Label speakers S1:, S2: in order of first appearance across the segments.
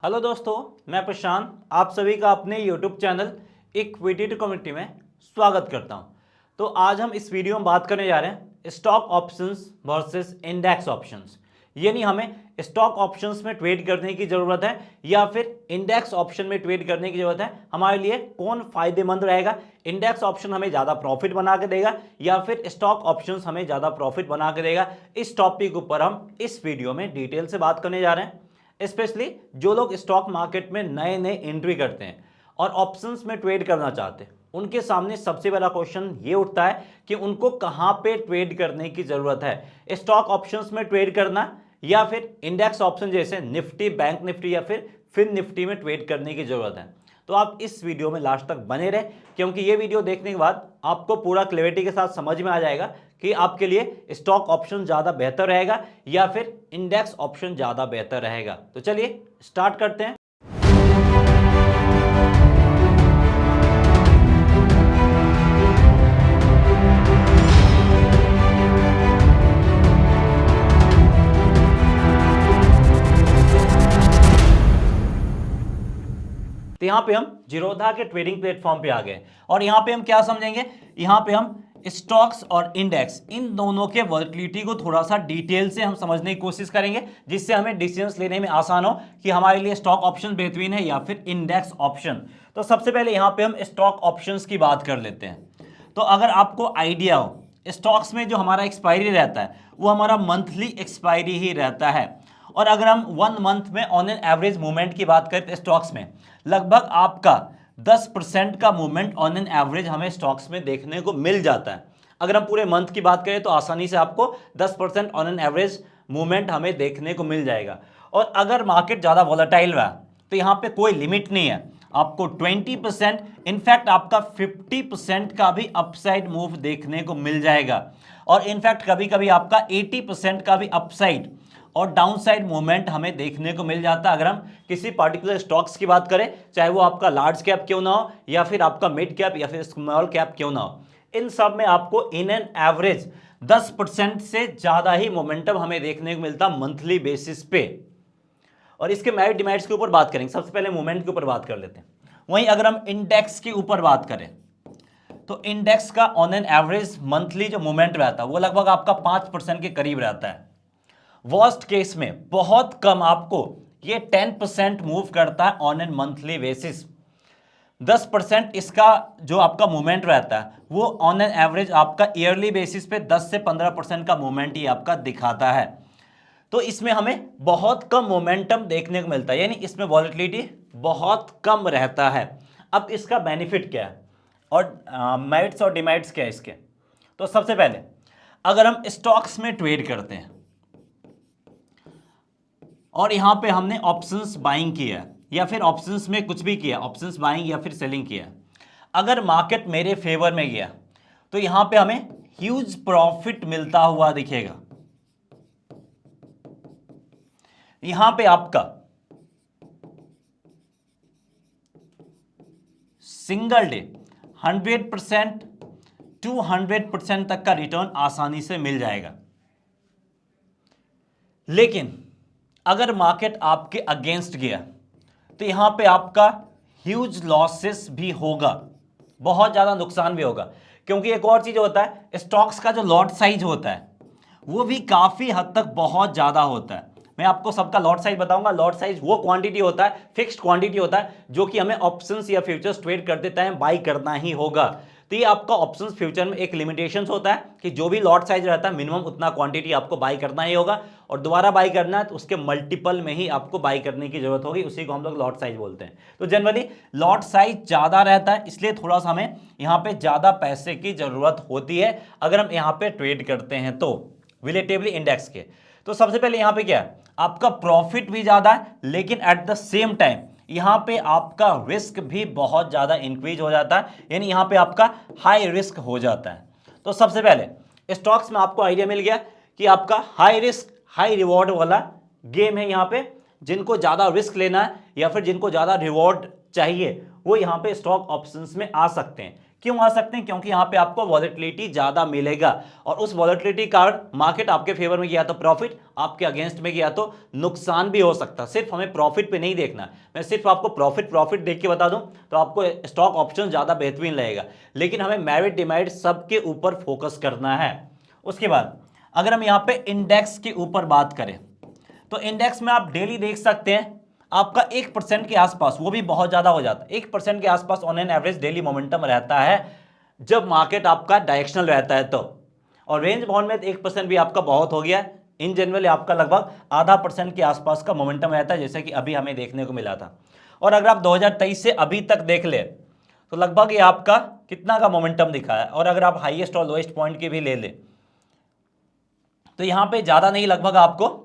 S1: Hello दोस्तों, मैं प्रशांत आप सभी का अपने यूट्यूब चैनल इक्विटी कम्युनिटी में स्वागत करता हूं। तो आज हम इस वीडियो में बात करने जा रहे हैं stock options versus index options. यानी हमें स्टॉक ऑप्शंस में ट्रेड करने की ज़रूरत है या फिर इंडेक्स ऑप्शन में ट्रेड करने की ज़रूरत है। हमारे लिए कौन फायदेमंद रहेगा, इंडेक्स ऑप्शन हमें ज़्यादा प्रॉफिट बना के देगा या फिर स्टॉक ऑप्शंस हमें ज़्यादा प्रॉफिट बना के देगा। इस टॉपिक ऊपर हम इस वीडियो में डिटेल से बात करने जा रहे हैं। स्पेशली जो लोग स्टॉक मार्केट में नए नए एंट्री करते हैं और ऑप्शंस में ट्रेड करना चाहते हैं, उनके सामने सबसे बड़ा क्वेश्चन ये उठता है कि उनको कहां पे ट्रेड करने की जरूरत है, स्टॉक ऑप्शंस में ट्रेड करना या फिर इंडेक्स ऑप्शन जैसे निफ्टी, बैंक निफ्टी या फिर फिन निफ्टी में ट्रेड करने की जरूरत है। तो आप इस वीडियो में लास्ट तक बने रहे, क्योंकि ये वीडियो देखने के बाद आपको पूरा क्लैरिटी के साथ समझ में आ जाएगा कि आपके लिए स्टॉक ऑप्शन ज़्यादा बेहतर रहेगा या फिर इंडेक्स ऑप्शन ज़्यादा बेहतर रहेगा। तो चलिए स्टार्ट करते हैं। तो यहां पे हम जीरोधा के ट्रेडिंग प्लेटफॉर्म पे आ गए और यहां पे हम क्या समझेंगे, यहां पे हम स्टॉक्स और इंडेक्स इन दोनों के वॉलेटिलिटी को थोड़ा सा डिटेल से हम समझने की कोशिश करेंगे, जिससे हमें डिसीजंस लेने में आसान हो कि हमारे लिए स्टॉक ऑप्शन बेहतरीन है या फिर इंडेक्स ऑप्शन। तो सबसे पहले यहां पे हम स्टॉक ऑप्शंस की बात कर लेते हैं। तो अगर आपको आइडिया हो, स्टॉक्स में जो हमारा एक्सपायरी रहता है वो हमारा मंथली एक्सपायरी ही रहता है। और अगर हम 1 मंथ में ऑन एन एवरेज मूवमेंट की बात करें तो स्टॉक्स में लगभग आपका 10% का मूवमेंट ऑन एन एवरेज हमें स्टॉक्स में देखने को मिल जाता है। अगर हम पूरे मंथ की बात करें तो आसानी से आपको 10% ऑन एन एवरेज मूवमेंट हमें देखने को मिल जाएगा। और अगर मार्केट ज़्यादा वॉलेटाइल रहा तो यहाँ पे कोई लिमिट नहीं है, आपको 20%, इनफैक्ट आपका 50% का भी अपसाइड मूव देखने को मिल जाएगा। और इनफैक्ट कभी कभी आपका 80% का भी अपसाइड और डाउनसाइड मूवमेंट हमें देखने को मिल जाता है। अगर हम किसी पार्टिकुलर स्टॉक्स की बात करें, चाहे वो आपका लार्ज कैप क्यों ना हो या फिर आपका मिड कैप या फिर स्मॉल कैप क्यों ना हो, इन सब में आपको इन एन एवरेज 10% से ज्यादा ही मोमेंटम हमें देखने को मिलता मंथली बेसिस पे। और इसके मेरिट डिमेरिट्स के ऊपर बात करेंगे। सबसे पहले मूवमेंट के ऊपर बात कर लेते हैं। वहीं अगर हम इंडेक्स के ऊपर बात करें तो इंडेक्स का ऑन एन एवरेज मंथली जो मूवमेंट रहता है वो लगभग आपका 5% के करीब रहता है। वर्स्ट केस में बहुत कम आपको ये 10% मूव करता है ऑन एन मंथली बेसिस। 10% इसका जो आपका मूवमेंट रहता है वो ऑन एन एवरेज आपका ईयरली बेसिस पे 10 से 15% का मूवमेंट ही आपका दिखाता है। तो इसमें हमें बहुत कम मोमेंटम देखने को मिलता है, यानी इसमें वॉलेटिलिटी बहुत कम रहता है। अब इसका बेनिफिट क्या है और मेरिट्स और डिमेरिट्स क्या है इसके। तो सबसे पहले अगर हम स्टॉक्स में ट्रेड करते हैं और यहां पे हमने ऑप्शंस बाइंग किया या फिर ऑप्शंस में कुछ भी किया, ऑप्शंस बाइंग या फिर सेलिंग किया, अगर मार्केट मेरे फेवर में गया तो यहां पे हमें ह्यूज प्रॉफिट मिलता हुआ दिखेगा। यहां पे आपका सिंगल डे 100% टू 100% तक का रिटर्न आसानी से मिल जाएगा। लेकिन अगर मार्केट आपके अगेंस्ट गया तो यहां पे आपका ह्यूज लॉसेस भी होगा, बहुत ज्यादा नुकसान भी होगा। क्योंकि एक और चीज होता है, स्टॉक्स का जो लॉट साइज होता है वो भी काफी हद तक बहुत ज्यादा होता है। मैं आपको सबका लॉट साइज बताऊंगा। लॉट साइज वो क्वांटिटी होता है, फिक्स्ड क्वांटिटी होता है, जो कि हमें ऑप्शंस या फ्यूचर्स ट्रेड करते टाइम बाई करना ही होगा। तो ये आपका ऑप्शंस फ्यूचर में एक लिमिटेशंस होता है कि जो भी लॉट साइज रहता है मिनिमम उतना क्वांटिटी आपको बाई करना ही होगा, और दोबारा बाई करना है तो उसके मल्टीपल में ही आपको बाई करने की जरूरत होगी। उसी को हम लोग लॉट साइज बोलते हैं। तो जनरली लॉट साइज ज्यादा रहता है, इसलिए थोड़ा सा हमें यहाँ पे ज्यादा पैसे की जरूरत होती है अगर हम यहाँ पे ट्रेड करते हैं तो रिलेटिवली इंडेक्स के। तो सबसे पहले यहाँ पे क्या है, आपका प्रॉफिट भी ज्यादा है, लेकिन एट द सेम टाइम यहां पे आपका रिस्क भी बहुत ज्यादा इंक्रीज हो जाता है, यानी यहां पे आपका हाई रिस्क हो जाता है। तो सबसे पहले स्टॉक्स में आपको आइडिया मिल गया कि आपका हाई रिस्क हाई रिवॉर्ड वाला गेम है। यहां पे जिनको ज्यादा रिस्क लेना है या फिर जिनको ज्यादा रिवॉर्ड चाहिए वो यहां पे स्टॉक ऑप्शंस में आ सकते हैं, क्यों आ सकते हैं? क्योंकि यहां पे आपको वॉलेटिलिटी ज्यादा मिलेगा और उस वॉलेटिलिटी कारण मार्केट आपके फेवर में गया तो प्रॉफिट, आपके अगेंस्ट में गया तो नुकसान भी हो सकता है। सिर्फ हमें प्रॉफिट पे नहीं देखना, मैं सिर्फ आपको प्रॉफिट देख के बता दूं तो आपको स्टॉक ऑप्शन ज्यादा बेहतरीन लगेगा, लेकिन हमें मेरिट डिमेरिट सबके ऊपर फोकस करना है। उसके बाद अगर हम यहां पे इंडेक्स के ऊपर बात करें तो इंडेक्स में आप डेली देख सकते हैं आपका 1% के आसपास, वो भी बहुत ज्यादा हो जाता है, 1% के आसपास on an average daily momentum रहता है जब मार्केट आपका डायरेक्शनल रहता है तो। और रेंज बाउंड में 1% भी आपका बहुत हो गया। इन जनरल आपका लगभग आधा % के आसपास का मोमेंटम रहता है, जैसे कि अभी हमें देखने को मिला था। और अगर आप 2023 से अभी तक देख ले तो लगभग ये आपका कितना का मोमेंटम दिखा है। और अगर आप हाईएस्ट और लोएस्ट पॉइंट की भी ले ले तो यहां पे ज्यादा नहीं, लगभग आपको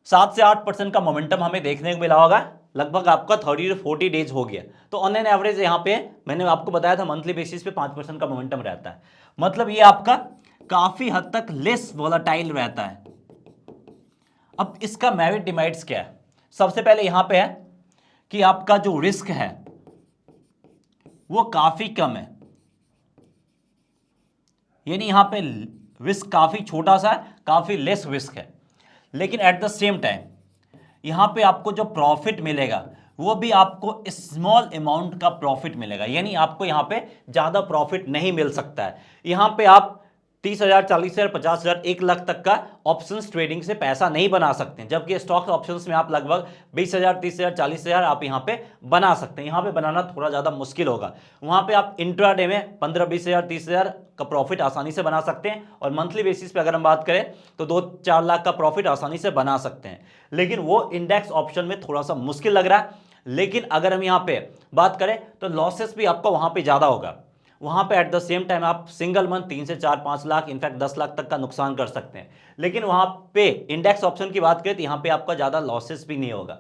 S1: 7 से 8% का मोमेंटम हमें देखने को मिला होगा। लगभग आपका 30 से 40 डेज हो गया। तो ऑन एन एवरेज यहाँ पे मैंने आपको बताया था मंथली बेसिस पे 5% का मोमेंटम रहता है, मतलब ये आपका काफी हद तक लेस वोलेटाइल रहता है। अब इसका मेरिट डिमेरिट्स क्या है? सबसे पहले यहां पे है कि आपका जो रिस्क है वो काफी कम है, यानी यहां पे रिस्क काफी छोटा सा है, काफी लेस रिस्क है। लेकिन एट द सेम टाइम यहां पे आपको जो प्रॉफिट मिलेगा वो भी आपको स्मॉल अमाउंट का प्रॉफिट मिलेगा, यानी आपको यहां पे ज्यादा प्रॉफिट नहीं मिल सकता है। यहां पे आप 30,000, 40,000, 50,000, 1 लाख तक का ऑप्शंस ट्रेडिंग से पैसा नहीं बना सकते हैं, जबकि स्टॉक ऑप्शंस में आप लगभग 20,000, 30,000, 40,000 आप यहां पे बना सकते हैं। यहां पे बनाना थोड़ा ज्यादा मुश्किल होगा। वहां पे आप इंट्राडे में 15, 20,000, 30,000 का प्रॉफिट आसानी से बना सकते हैं, और मंथली बेसिस पे अगर हम बात करें तो 2-4 लाख का प्रॉफिट आसानी से बना सकते हैं। लेकिन वो इंडेक्स ऑप्शन में थोड़ा सा मुश्किल लग रहा है। लेकिन अगर हम यहां पे बात करें तो लॉसेस भी आपका वहां पे ज्यादा होगा। वहां पे एट द सेम टाइम आप सिंगल मंथ 3 से 4-5 लाख, इनफैक्ट 10 लाख तक का नुकसान कर सकते हैं। लेकिन वहां पे इंडेक्स ऑप्शन की बात करें तो यहां पे आपका ज्यादा लॉसेस भी नहीं होगा।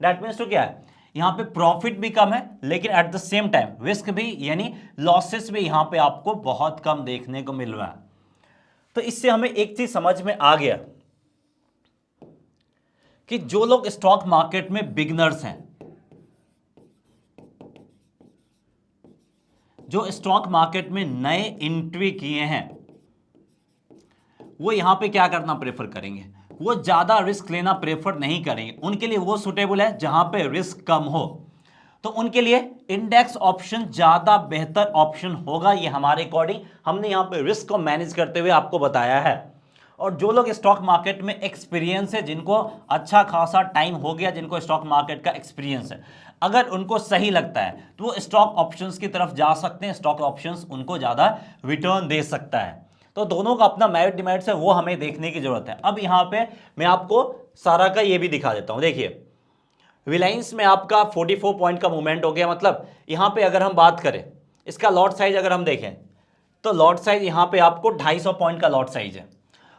S1: दैट मीन्स तो क्या है, यहां पे प्रॉफिट भी कम है, लेकिन at the same time risk भी, यानी लॉसेस भी यहां पे आपको बहुत कम देखने को मिल रहा है। तो इससे हमें एक चीज समझ में आ गया कि जो लोग स्टॉक मार्केट में बिगनर्स हैं, जो स्टॉक मार्केट में नए एंट्री किए हैं, वो यहां पे क्या करना प्रेफर करेंगे, वो ज्यादा रिस्क लेना प्रेफर नहीं करेंगे। उनके लिए वो सुटेबल है जहां पे रिस्क कम हो, तो उनके लिए इंडेक्स ऑप्शन ज्यादा बेहतर ऑप्शन होगा। ये हमारे अकॉर्डिंग हमने यहां पे रिस्क को मैनेज करते हुए आपको बताया है। और जो लोग स्टॉक मार्केट में एक्सपीरियंस है, जिनको अच्छा खासा टाइम हो गया, जिनको स्टॉक मार्केट का एक्सपीरियंस है, अगर उनको सही लगता है तो वो स्टॉक ऑप्शंस की तरफ जा सकते हैं। स्टॉक ऑप्शंस उनको ज्यादा रिटर्न दे सकता है। तो दोनों का अपना मेरिट डिमेरिट्स है, वो हमें देखने की जरूरत है। अब यहां पे मैं आपको सारा का ये भी दिखा देता हूं। देखिए रिलायंस में आपका 44 पॉइंट का मूवमेंट हो गया, मतलब यहां पे अगर हम बात करें इसका लॉट साइज अगर हम देखें तो लॉट साइज यहां पे आपको 250 पॉइंट का लॉट साइज है।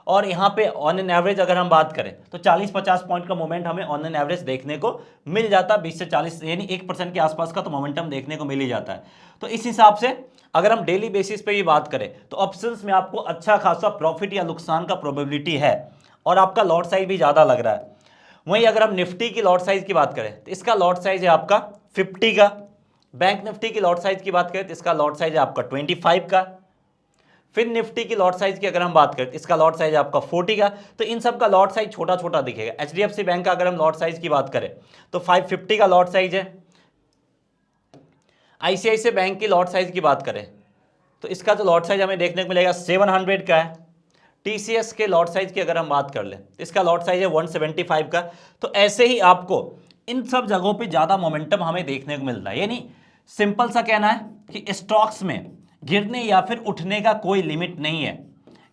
S1: और यहां पे ऑन एन एवरेज अगर हम बात करें तो 40-50 पॉइंट का मोमेंट हमें ऑन एन एवरेज देखने को मिल जाता है। 20 से 40 यानी 1% के आसपास का तो मोमेंटम देखने को मिल ही जाता है। तो इस हिसाब से अगर हम डेली बेसिस पे भी बात करें तो ऑप्शंस में आपको अच्छा खासा प्रॉफिट या नुकसान का प्रोबेबिलिटी है, और आपका लॉट साइज भी ज्यादा लग रहा है। वहीं अगर हम निफ्टी की लॉट साइज की बात करें तो इसका लॉट साइज है आपका 50 का। बैंक निफ्टी की लॉट साइज की बात करें तो इसका लॉट साइज है आपका 25 का। फिर निफ्टी की लॉट साइज की अगर हम बात करें इसका लॉट साइज है आपका 40 का। तो इन सब का लॉट साइज छोटा छोटा दिखेगा। एचडीएफसी बैंक का अगर हम लॉट साइज की बात करें तो 550 का लॉट साइज है। आईसीआईसीआई बैंक की लॉट साइज की बात करें तो इसका जो लॉट साइज हमें देखने को मिलेगा 700 का है। टीसीएस के लॉट साइज की अगर हम बात कर लें इसका लॉट साइज है 175 का। तो ऐसे ही आपको इन सब जगहों पे ज्यादा मोमेंटम हमें देखने को मिलता है। यानी सिंपल सा कहना है कि स्टॉक्स में गिरने या फिर उठने का कोई लिमिट नहीं है।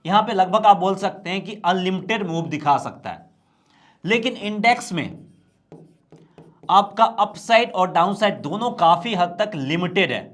S1: यहां पे लगभग आप बोल सकते हैं कि अनलिमिटेड मूव दिखा सकता है। लेकिन इंडेक्स में आपका अपसाइड और डाउनसाइड दोनों काफी हद तक लिमिटेड है।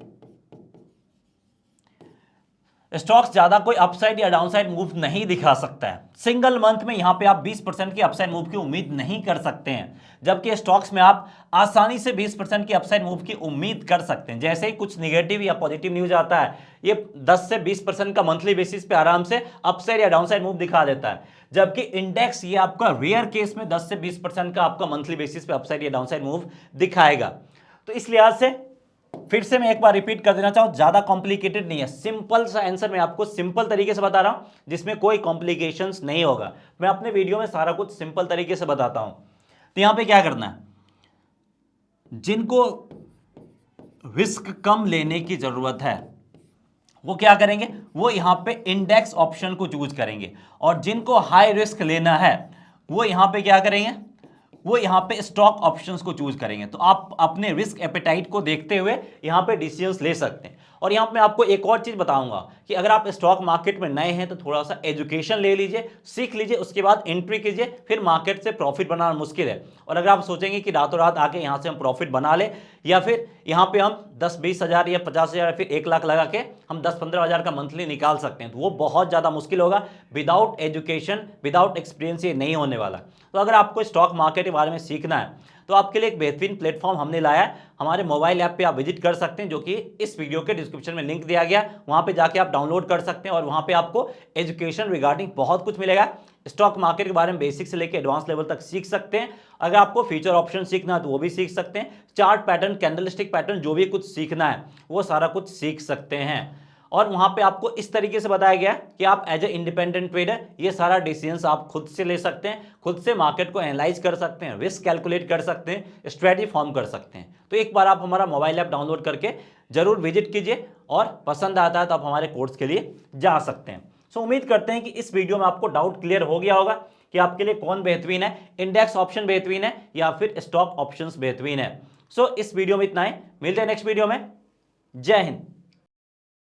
S1: स्टॉक्स ज्यादा कोई अपसाइड या डाउनसाइड मूव नहीं दिखा सकता है। सिंगल मंथ में यहां पे आप 20% की अपसाइड मूव की उम्मीद नहीं कर सकते हैं, जबकि स्टॉक्स में आप आसानी से 20% की अपसाइड मूव की उम्मीद कर सकते हैं। जैसे ही कुछ नेगेटिव या पॉजिटिव न्यूज आता है, ये 10 से 20% का मंथली बेसिस पे आराम से अपसाइड या डाउनसाइड मूव दिखा देता है, जबकि इंडेक्स ये आपका रेयर केस में 10 से 20% का आपका मंथली बेसिस पे अपसाइड या डाउनसाइड मूव दिखाएगा। तो इस लिहाज से फिर से मैं एक बार रिपीट कर देना चाहूँ, ज्यादा कॉम्प्लिकेटेड नहीं है, सिंपल सा आंसर मैं आपको सिंपल तरीके से बता रहा हूं जिसमें कोई कॉम्प्लिकेशंस नहीं होगा। मैं अपने वीडियो में सारा कुछ सिंपल तरीके से बताता हूं। तो यहां पे क्या करना है, जिनको रिस्क कम लेने की जरूरत है वो क्या करेंगे, वो यहां पे इंडेक्स ऑप्शन को चूज करेंगे, और जिनको हाई रिस्क लेना है वो यहां पे क्या करेंगे, वो यहां पे स्टॉक ऑप्शंस को चूज करेंगे। तो आप अपने रिस्क एपेटाइट को देखते हुए यहां पे डिसीजंस ले सकते हैं। और यहां पे मैं आपको एक और चीज बताऊंगा कि अगर आप स्टॉक मार्केट में नए हैं तो थोड़ा सा एजुकेशन ले लीजिए, सीख लीजिए, उसके बाद एंट्री कीजिए, फिर मार्केट से प्रॉफिट बनाना मुश्किल है। और अगर आप सोचेंगे कि रातों रात आके यहां से हम प्रॉफिट बना ले, या फिर यहां पे हम 10-20 हज़ार या 50 हज़ार या फिर 1 लाख लगा के हम 10-15 हज़ार का मंथली निकाल सकते हैं, तो वो बहुत ज़्यादा मुश्किल होगा। विदाउट एजुकेशन, विदाउट एक्सपीरियंस ये नहीं होने वाला। तो अगर आपको स्टॉक मार्केट के बारे में सीखना है तो आपके लिए एक बेहतरीन प्लेटफॉर्म हमने लाया है। हमारे मोबाइल ऐप पे आप विजिट कर सकते हैं, जो कि इस वीडियो के डिस्क्रिप्शन में लिंक दिया गया, वहां पे जाके आप डाउनलोड कर सकते हैं और वहां पे आपको एजुकेशन रिगार्डिंग बहुत कुछ मिलेगा। स्टॉक मार्केट के बारे में बेसिक से लेकर एडवांस लेवल तक सीख सकते हैं। अगर आपको फ्यूचर ऑप्शन सीखना है तो वो भी सीख सकते हैं। चार्ट पैटर्न, कैंडलस्टिक पैटर्न, जो भी कुछ सीखना है वो सारा कुछ सीख सकते हैं। और वहां पे आपको इस तरीके से बताया गया कि आप एज ए इंडिपेंडेंट ट्रेडर ये सारा डिसीजंस आप खुद से ले सकते हैं, खुद से मार्केट को एनालाइज कर सकते हैं, रिस्क कैलकुलेट कर सकते हैं, स्ट्रेटजी फॉर्म कर सकते हैं। तो एक बार आप हमारा मोबाइल ऐप डाउनलोड करके जरूर विजिट कीजिए, और पसंद आता है तो आप हमारे कोर्स के लिए जा सकते हैं। सो उम्मीद करते हैं कि इस वीडियो में आपको डाउट क्लियर हो गया होगा कि आपके लिए कौन बेहतरीन है, इंडेक्स ऑप्शन बेहतरीन है या फिर स्टॉक ऑप्शंस बेहतरीन है। सो इस वीडियो में इतना ही, मिलते हैं नेक्स्ट वीडियो में। जय हिंद।